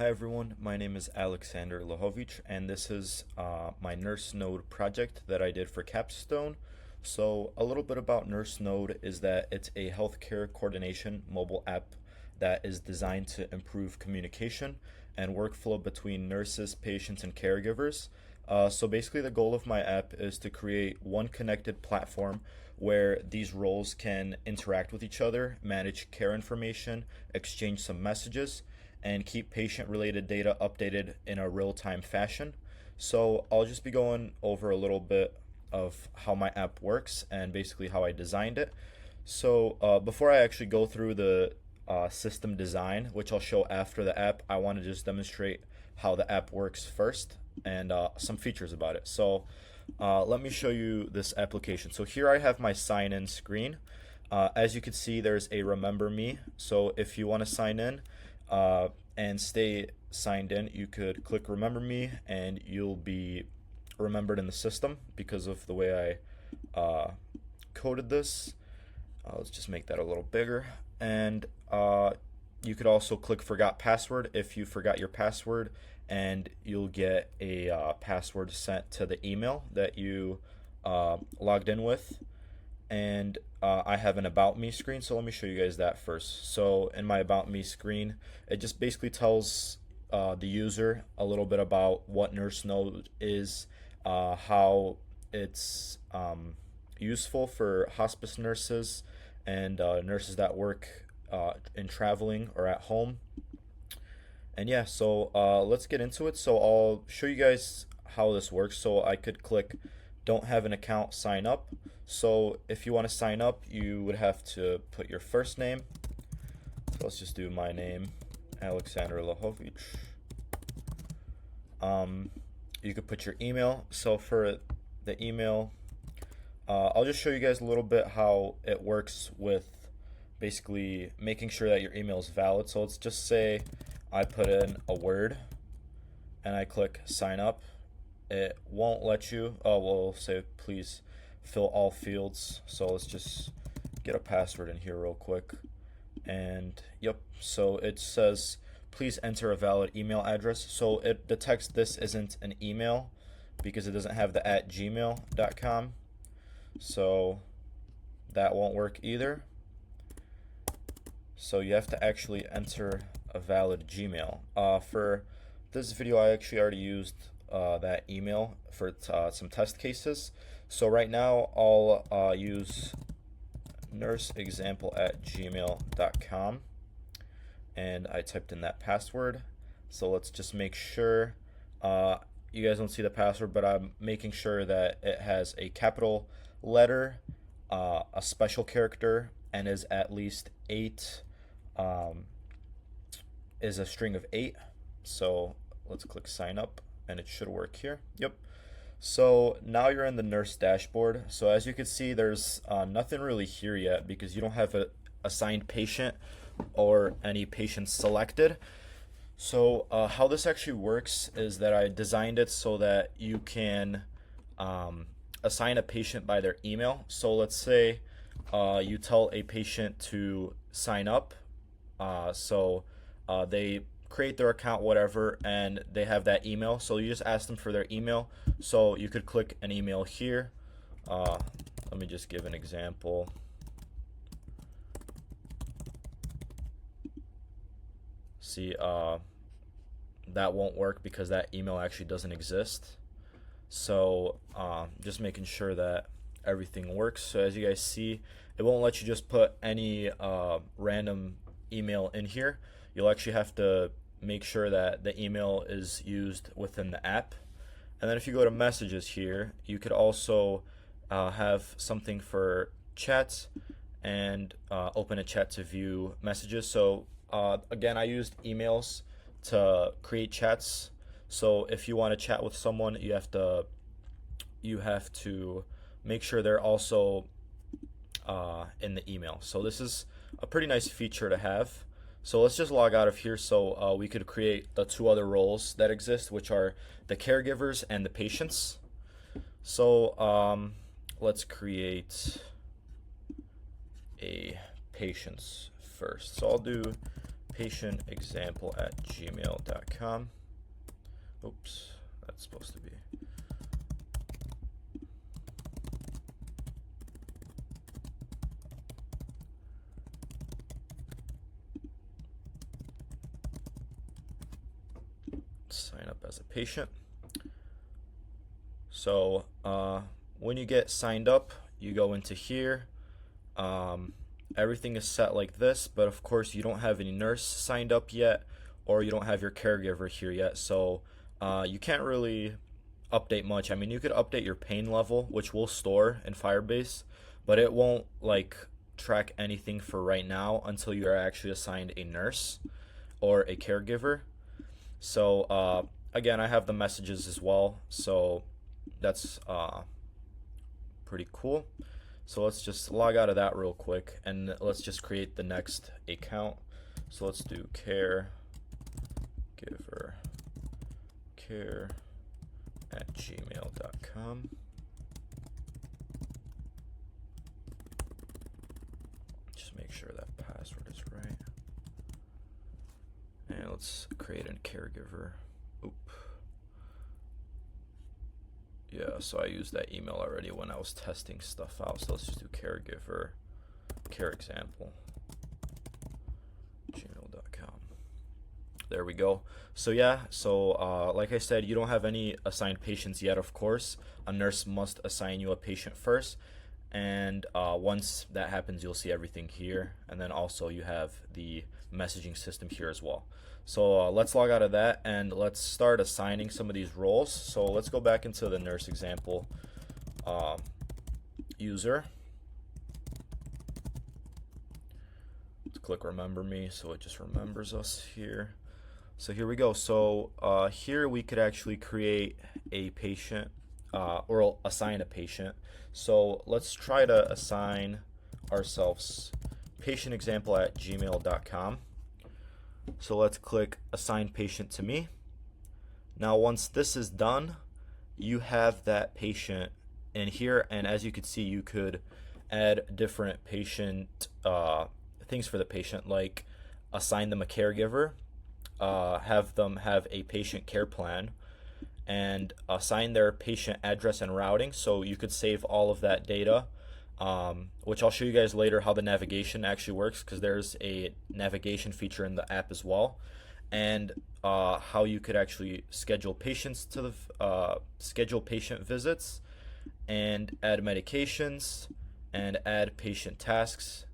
Hi everyone, my name is Alexander Lahovich, and this is my NurseNode project that I did for Capstone. So a little bit about NurseNode is that it's a healthcare coordination mobile app that is designed to improve communication and workflow between nurses, patients, and caregivers. So basically the goal of my app is to create one connected platform where these roles can interact with each other, manage care information, exchange some messages, and keep patient related data updated in a real time fashion. So I'll just be going over a little bit of how my app works and basically how I designed it. So before I actually go through the system design, which I'll show after the app, I want to just demonstrate how the app works first and some features about it. So let me show you this application. So here I have my sign in screen. As you can see, there's a remember me. So if you want to sign in, and stay signed in, you could click remember me and you'll be remembered in the system because of the way I coded this. Let's just make that a little bigger. And you could also click forgot password if you forgot your password, and you'll get a password sent to the email that you logged in with. And I have an about me screen, so let me show you guys that first. So in my about me screen, it just basically tells the user a little bit about what NurseNode is, how it's useful for hospice nurses and nurses that work in traveling or at home. And yeah, so let's get into it. So I'll show you guys how this works. So I could click don't have an account, sign up. So if you want to sign up, you would have to put your first name. So let's just do my name, Alexander Lahovich. You could put your email. So for the email, I'll just show you guys a little bit how it works with basically making sure that your email is valid. So let's just say I put in a word and I click sign up. It won't let you. Oh, we'll say please fill all fields. So let's just get a password in here real quick. And yep, so it says please enter a valid email address. So it detects this isn't an email because it doesn't have the @gmail.com. So that won't work either. So you have to actually enter a valid Gmail. For this video, I actually already used that email for some test cases. So right now I'll use nurseexample@gmail.com, and I typed in that password. So let's just make sure you guys don't see the password, but I'm making sure that it has a capital letter, a special character, and is at least 8, is a string of 8. So let's click sign up and it should work here. Yep. So now you're in the nurse dashboard. So as you can see, there's nothing really here yet because you don't have a assigned patient or any patients selected. So how this actually works is that I designed it so that you can assign a patient by their email. So let's say you tell a patient to sign up. They create their account, whatever, and they have that email. So you just ask them for their email. So you could click an email here. Let me just give an example. See, that won't work because that email actually doesn't exist. So just making sure that everything works. So as you guys see, it won't let you just put any random email in here. You'll actually have to make sure that the email is used within the app. And then if you go to messages here, you could also have something for chats and open a chat to view messages. So again, I used emails to create chats. So if you want to chat with someone, you have to make sure they're also in the email. So this is a pretty nice feature to have. So let's just log out of here so we could create the 2 other roles that exist, which are the caregivers and the patients. So let's create a patients first. So I'll do patientexample@gmail.com. Oops, that's supposed to be. Sign up as a patient. So when you get signed up, you go into here. Everything is set like this, but of course you don't have any nurse signed up yet, or you don't have your caregiver here yet, so you can't really update much. I mean, you could update your pain level, which we'll store in Firebase, but it won't like track anything for right now until you are actually assigned a nurse or a caregiver. So again, I have the messages as well, so that's pretty cool. So let's just log out of that real quick, and let's just create the next account. So let's do caregiver@gmail.com. Just make sure that password is right. And let's create a caregiver. Oop. Yeah, so I used that email already when I was testing stuff out. So let's just do caregiver, careexample, gmail.com. There we go. So yeah, so like I said, you don't have any assigned patients yet, of course. A nurse must assign you a patient first. And once that happens, you'll see everything here. And then also you have the messaging system here as well. So let's log out of that and let's start assigning some of these roles. So let's go back into the nurse example user. Let's click remember me so it just remembers us here. So here we go. So here we could actually create a patient or assign a patient. So let's try to assign ourselves patientexample@gmail.com. So let's click assign patient to me. Now once this is done, you have that patient in here, and as you can see, you could add different patient things for the patient, like assign them a caregiver, have them have a patient care plan, and assign their patient address and routing. So you could save all of that data, which I'll show you guys later how the navigation actually works, because there's a navigation feature in the app as well, and how you could actually schedule patients to the schedule patient visits, and add medications, and add patient tasks,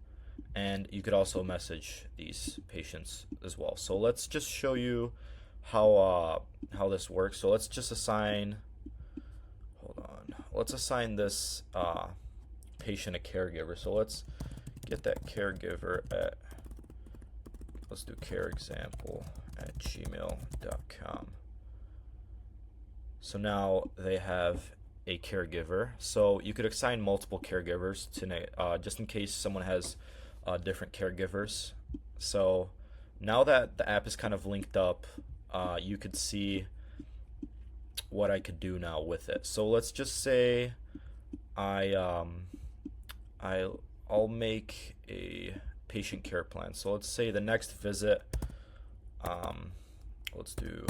and you could also message these patients as well. So let's just show you how this works. So let's just assign, let's assign this patient a caregiver. So let's get that caregiver at, let's do careexample@gmail.com. So now they have a caregiver. So you could assign multiple caregivers to just in case someone has different caregivers. So now that the app is kind of linked up, you could see what I could do now with it. So let's just say I'll make a patient care plan. So let's say the next visit, let's do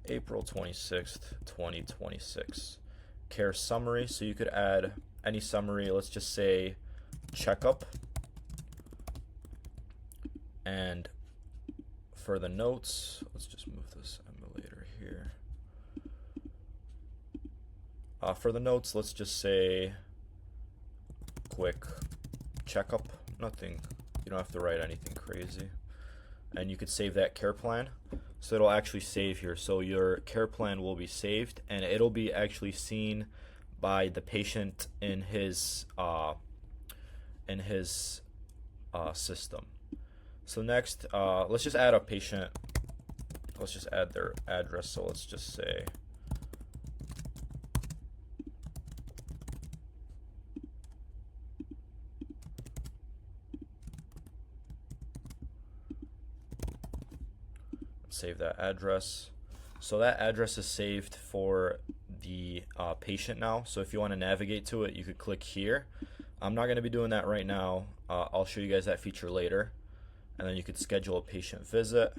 April 26th, 2026. Care summary. So you could add any summary. Let's just say checkup. And for the notes, let's just move this emulator here. For the notes, let's just say quick checkup. Nothing, you don't have to write anything crazy. And you could save that care plan. So it'll actually save here. So your care plan will be saved, and it'll be actually seen by the patient in his system. So next, let's just add a patient. Let's just add their address. So let's just say save that address. So that address is saved for the patient now. So if you want to navigate to it, you could click here. I'm not going to be doing that right now. I'll show you guys that feature later. and then you could schedule a patient visit.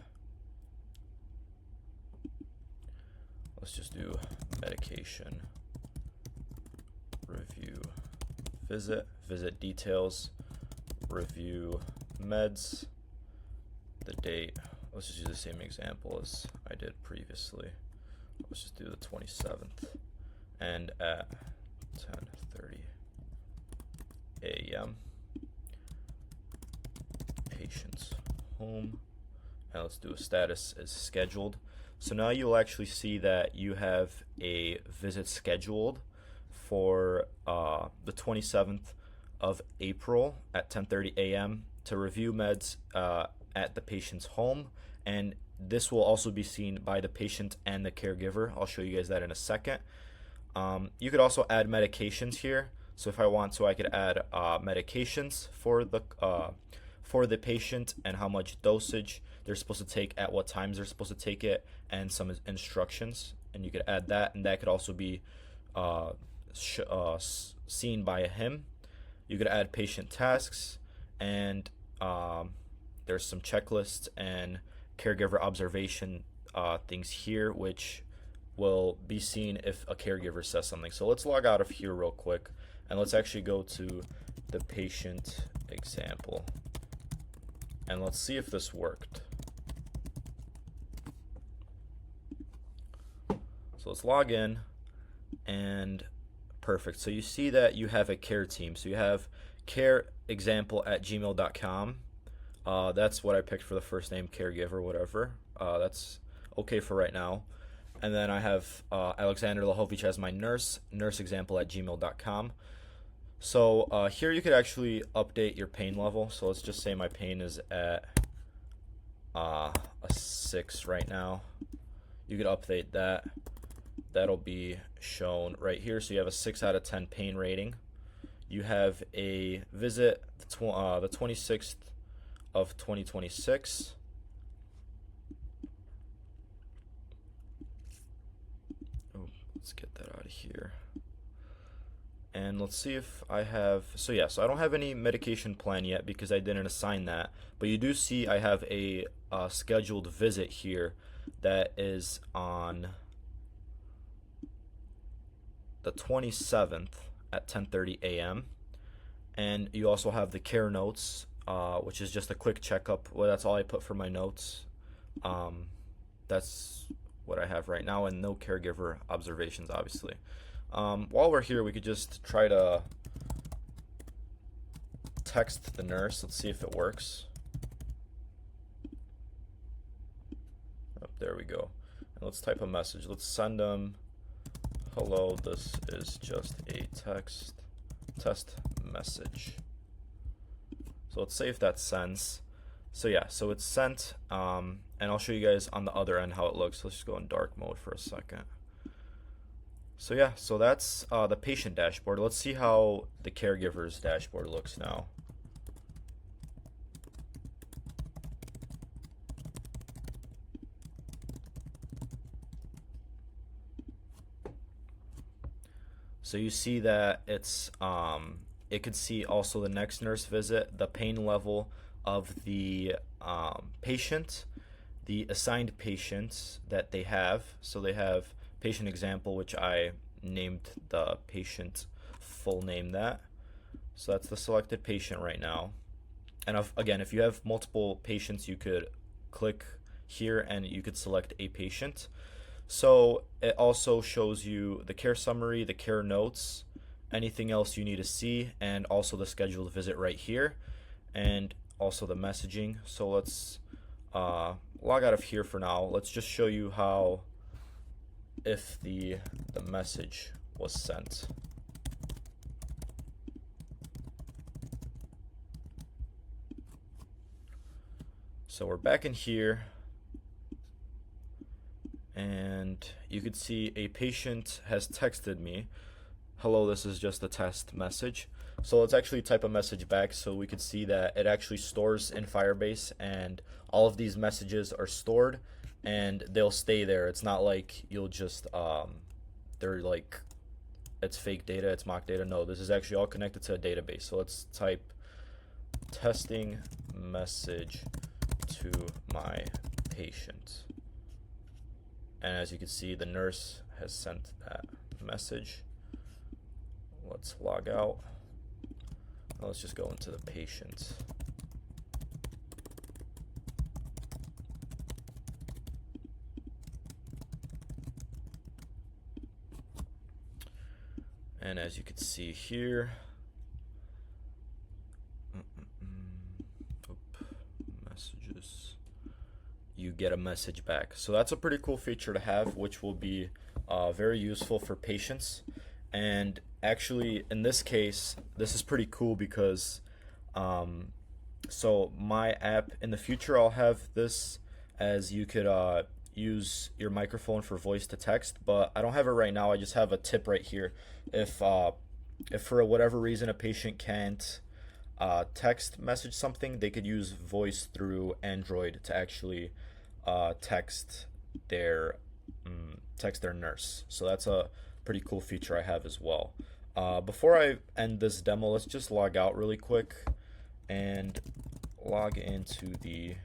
Let's just do medication review visit, visit details, review meds, the date. Let's just use the same example as I did previously. Let's just do the 27th, and at 10:30 a.m. patient's home, and let's do a status as scheduled. So now you'll actually see that you have a visit scheduled for the 27th of April at 10:30 a.m. to review meds at the patient's home, and this will also be seen by the patient and the caregiver. I'll show you guys that in a second. You could also add medications here. So if I want to, I could add medications for the patient and how much dosage they're supposed to take, at what times they're supposed to take it, and some instructions. And you could add that, and that could also be seen by him. You could add patient tasks, and there's some checklists and caregiver observation things here, which will be seen if a caregiver says something. So let's log out of here real quick, and let's actually go to the patient example, and let's see if this worked. So let's log in, and perfect. So you see that you have a care team. So you have careexample@gmail.com. That's what I picked for the first name, caregiver, whatever. That's okay for right now. And then I have Alexander Lahovich as my nurse, nurseexample@gmail.com. So here you could actually update your pain level. So let's just say my pain is at a 6 right now. You could update that. That'll be shown right here. So you have a 6 out of 10 pain rating. You have a visit the 26th of 2026. Oh, let's get that out of here. And let's see if I have, so yeah, so I don't have any medication plan yet because I didn't assign that, but you do see I have a scheduled visit here that is on the 27th at 10:30 a.m. And you also have the care notes, which is just a quick checkup. Well, that's all I put for my notes. That's what I have right now, and no caregiver observations, obviously. While we're here, we could just try to text the nurse. Let's see if it works. Oh, there we go. And let's type a message. Let's send them, "Hello, this is just a test message." So let's see if that sends. So yeah, so it's sent, and I'll show you guys on the other end how it looks. Let's just go in dark mode for a second. So yeah, so that's the patient dashboard. Let's see how the caregiver's dashboard looks now. So you see that it's it could see also the next nurse visit, the pain level of the patient, the assigned patients that they have. So they have patient example, which I named the patient full name that. So that's the selected patient right now. And again, if you have multiple patients, you could click here and you could select a patient. So it also shows you the care summary, the care notes, anything else you need to see, and also the scheduled visit right here, and also the messaging. So let's log out of here for now. Let's just show you how, if the message was sent. So we're back in here, and you could see a patient has texted me, "Hello, this is just a test message." So let's actually type a message back so we could see that it actually stores in Firebase, and all of these messages are stored and they'll stay there. It's not like you'll just they're like, it's fake data, it's mock data. No, this is actually all connected to a database. So let's type testing message to my patient. And as you can see, the nurse has sent that message. Let's log out. Let's just go into the patient. And as you can see here, messages, you get a message back. So that's a pretty cool feature to have, which will be very useful for patients. And actually, in this case, this is pretty cool because so my app, in the future, I'll have this as you could use your microphone for voice to text, but I don't have it right now. I just have a tip right here. If for whatever reason a patient can't text message something, they could use voice through Android to actually text their nurse. So that's a pretty cool feature I have as well. Before I end this demo, let's just log out really quick and log into the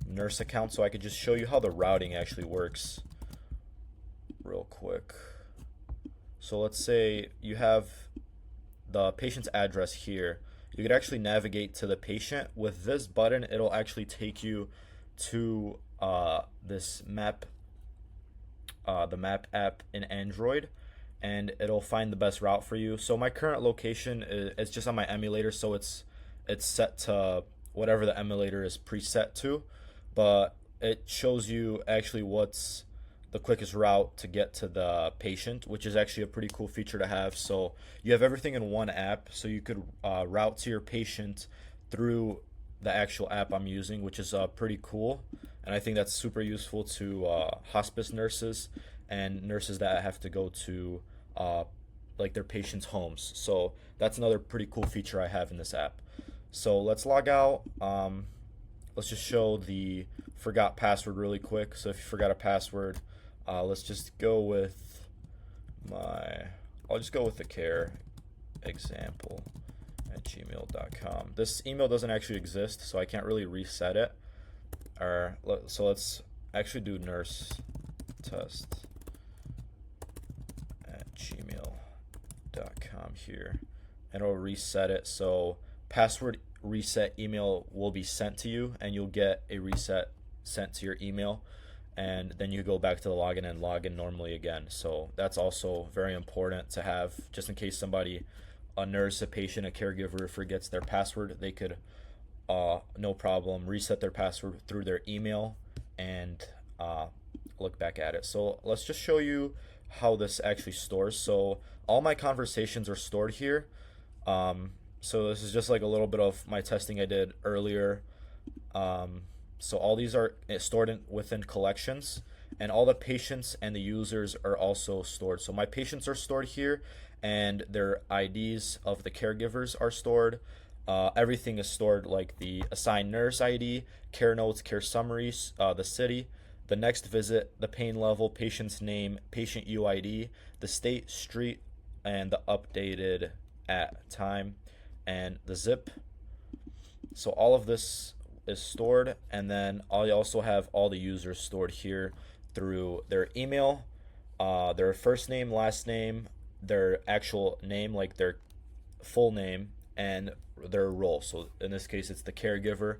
nurse account so I could just show you how the routing actually works real quick. So let's say you have the patient's address here. You could actually navigate to the patient. With this button, it'll actually take you to this map, the map app in Android, and it'll find the best route for you. So my current location is just on my emulator, so it's set to whatever the emulator is preset to, but it shows you actually what's the quickest route to get to the patient, which is actually a pretty cool feature to have. So you have everything in one app, so you could route to your patient through the actual app I'm using, which is pretty cool. And I think that's super useful to hospice nurses and nurses that have to go to like their patients' homes. So that's another pretty cool feature I have in this app. So let's log out. Let's just show the forgot password really quick. So if you forgot a password, let's just go with I'll just go with the care example at gmail.com. This email doesn't actually exist, so I can't really reset it. So let's actually do nurse test at gmail.com here, and it'll reset it. So password reset email will be sent to you, and you'll get a reset sent to your email, and then you go back to the login and log in normally again. So that's also very important to have, just in case somebody, a nurse, a patient, a caregiver forgets their password. They could no problem reset their password through their email and look back at it. So let's just show you how this actually stores. So all my conversations are stored here. So this is just like a little bit of my testing I did earlier. So all these are stored within collections, and all the patients and the users are also stored. So my patients are stored here, and their IDs of the caregivers are stored. Everything is stored, like the assigned nurse ID, care notes, care summaries, the city, the next visit, the pain level, patient's name, patient UID, the state, street, and the updated at time, and the zip. So all of this is stored, and then I also have all the users stored here through their email, their first name, last name, their actual name, like their full name, and their role. So in this case, it's the caregiver,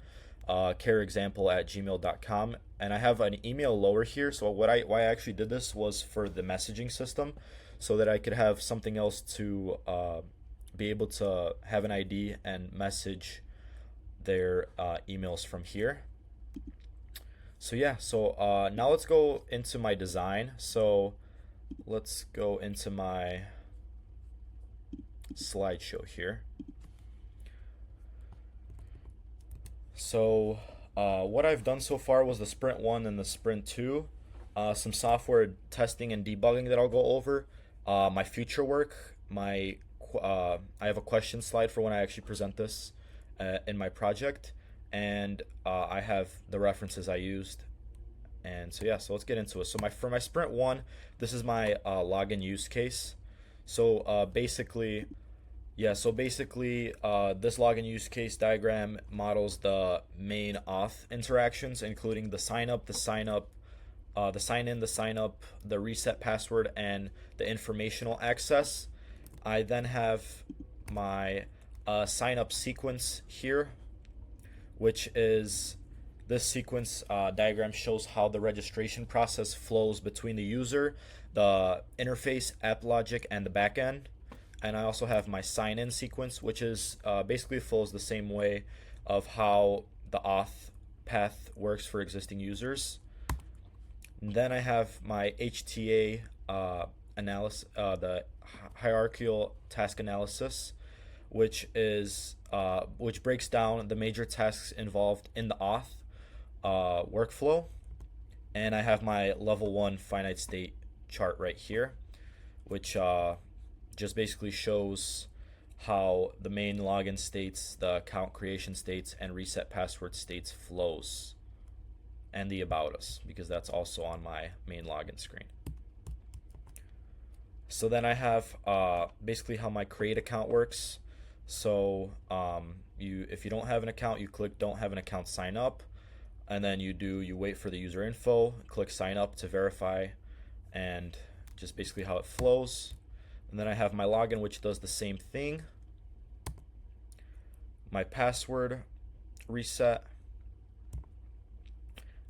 careexample at gmail.com. And I have an email lower here. So why I actually did this was for the messaging system, so that I could have something else to be able to have an ID and message their emails from here. So yeah, so now let's go into my design. So let's go into my slideshow here. So what I've done so far was the sprint 1 and the sprint 2, some software testing and debugging that I'll go over, my future work, I have a question slide for when I actually present this in my project, and I have the references I used. And so yeah, so let's get into it. So for my sprint 1, this is my login use case. So basically, Yeah, so basically, this login use case diagram models the main auth interactions, including the sign in, the sign up, the reset password, and the informational access. I then have my sign up sequence here, which is this sequence diagram shows how the registration process flows between the user, the interface, app logic, and the backend. And I also have my sign in sequence, which is basically flows the same way of how the auth path works for existing users. And then I have my HTA analysis, the hierarchical task analysis, which breaks down the major tasks involved in the auth workflow. And I have my level 1 finite state chart right here, which just basically shows how the main login states, the account creation states, and reset password states flows, and the about us, because that's also on my main login screen. So then I have basically how my create account works. So if you don't have an account, you click don't have an account, sign up, and then you wait for the user info, click sign up to verify, and just basically how it flows. And then I have my login, which does the same thing. My password reset,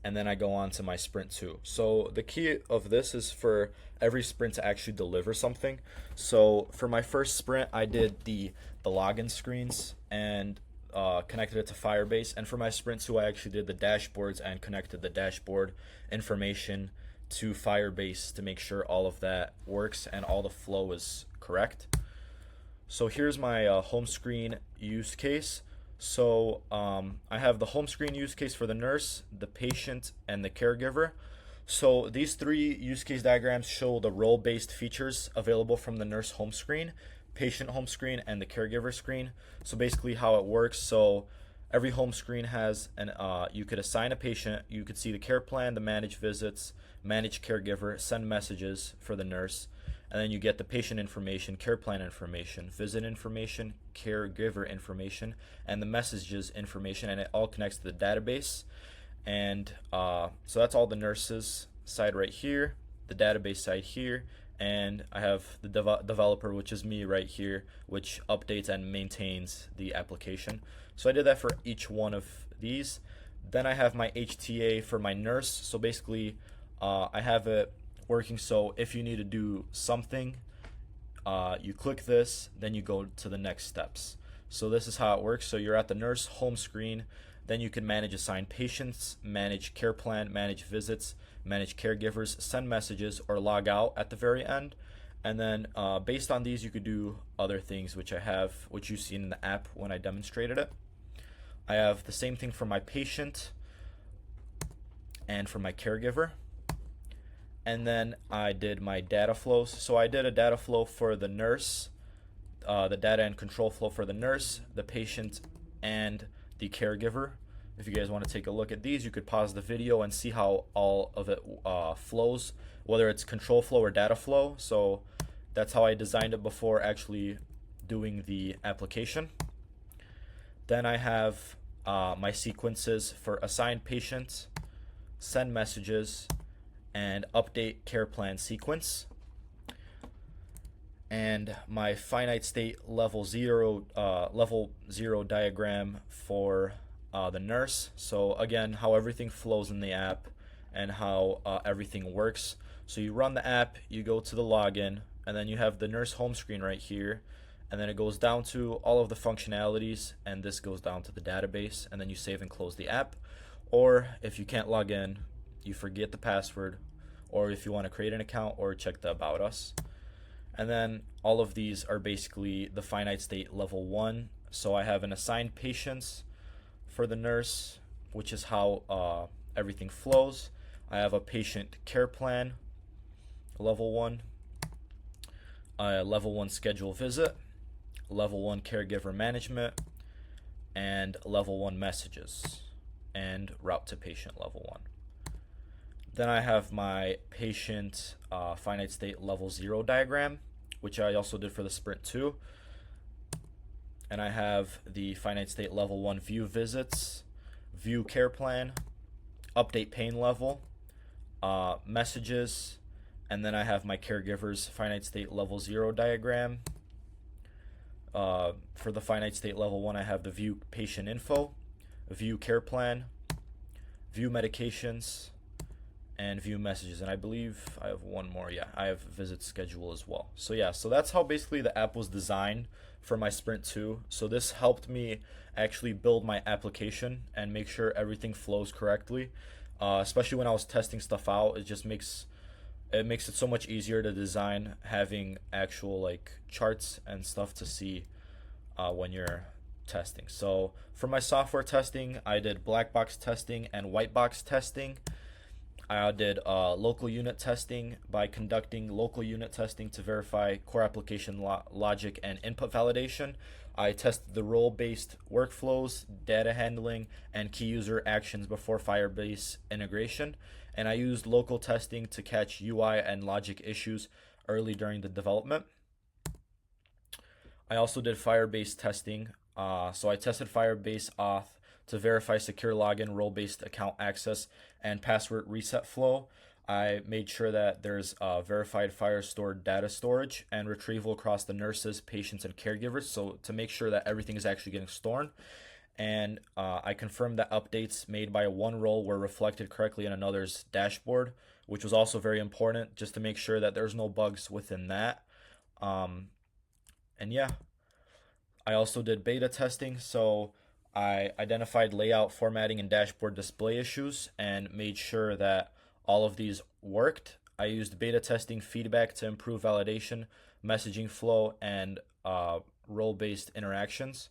and then I go on to my sprint 2. So the key of this is for every sprint to actually deliver something. So for my first sprint, I did the login screens and connected it to Firebase. And for my sprint 2, I actually did the dashboards and connected the dashboard information to Firebase to make sure all of that works and all the flow is correct. So here's my home screen use case. So I have the home screen use case for the nurse, the patient, and the caregiver. So these three use case diagrams show the role-based features available from the nurse home screen, patient home screen, and the caregiver screen. So basically how it works, so every home screen has you could assign a patient, you could see the care plan, the manage visits, manage caregiver, send messages for the nurse, and then you get the patient information, care plan information, visit information, caregiver information, and the messages information, and it all connects to the database. And so that's all the nurses side right here, the database side here, and I have the developer, which is me right here, which updates and maintains the application. So I did that for each one of these. Then I have my HTA for my nurse. So basically I have it working, so if you need to do something, you click this, then you go to the next steps. So this is how it works. So you're at the nurse home screen, then you can manage assigned patients, manage care plan, manage visits, manage caregivers, send messages, or log out at the very end. And then based on these, you could do other things, which you've seen in the app when I demonstrated it. I have the same thing for my patient and for my caregiver. And then I did my data flows. So I did a data flow for the nurse, the data and control flow for the nurse, the patient, and the caregiver. If you guys want to take a look at these, you could pause the video and see how all of it flows, whether it's control flow or data flow. So that's how I designed it before actually doing the application. Then I have my sequences for assigned patients, send messages, and update care plan sequence, and my finite state level zero diagram for the nurse. So again, how everything flows in the app and how everything works. So you run the app, you go to the login, and then you have the nurse home screen right here, and then it goes down to all of the functionalities, and this goes down to the database, and then you save and close the app. Or if you can't log in, you forget the password, or if you want to create an account or check the about us. And then all of these are basically the finite state level 1. So I have an assigned patients for the nurse, which is how everything flows. I have a patient care plan, level 1, level 1 schedule visit, level 1 caregiver management, and level 1 messages, and route to patient level 1. Then I have my patient finite state level 0 diagram, which I also did for the sprint 2. and I have the finite state level 1 view visits, view care plan, update pain level, messages, and then I have my caregivers finite state level 0 diagram. For the finite state level 1, I have the view patient info, view care plan, view medications, and view messages. And I believe I have one more. Yeah, I have visit schedule as well. So yeah, so that's how basically the app was designed for my Sprint 2. So this helped me actually build my application and make sure everything flows correctly. Especially when I was testing stuff out, it makes it so much easier to design, having actual like charts and stuff to see when you're testing. So for my software testing, I did black box testing and white box testing. I did local unit testing by conducting local unit testing to verify core application logic and input validation. I tested the role-based workflows, data handling, and key user actions before Firebase integration. And I used local testing to catch UI and logic issues early during the development. I also did Firebase testing. So I tested Firebase auth to verify secure login, role-based account access, and password reset flow. I made sure that there's verified Firestore data storage and retrieval across the nurses, patients, and caregivers. So to make sure that everything is actually getting stored. And I confirmed that updates made by one role were reflected correctly in another's dashboard, which was also very important, just to make sure that there's no bugs within that. And yeah, I also did beta testing, so I identified layout, formatting, and dashboard display issues and made sure that all of these worked. I used beta testing feedback to improve validation, messaging flow, and role-based interactions.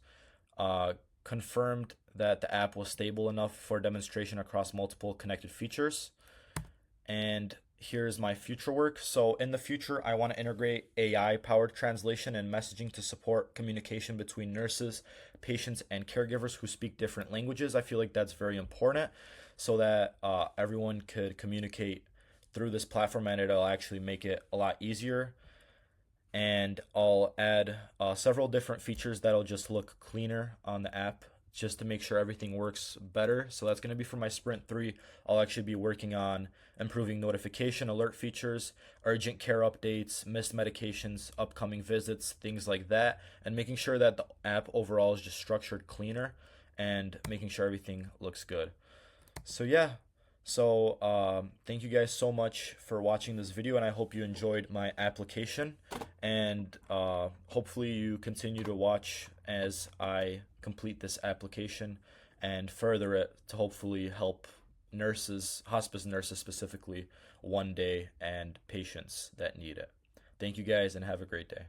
Confirmed that the app was stable enough for demonstration across multiple connected features. And here's my future work. So in the future, I want to integrate AI powered translation and messaging to support communication between nurses, patients, and caregivers who speak different languages. I feel like that's very important so that everyone could communicate through this platform, and it'll actually make it a lot easier. And I'll add several different features that'll just look cleaner on the app just to make sure everything works better. So that's going to be for my Sprint 3. I'll actually be working on improving notification alert features, urgent care updates, missed medications, upcoming visits, things like that, and making sure that the app overall is just structured cleaner and making sure everything looks good. So yeah, thank you guys so much for watching this video, and I hope you enjoyed my application. And hopefully you continue to watch as I complete this application and further it to hopefully help nurses, hospice nurses specifically, one day, and patients that need it. Thank you guys, and have a great day.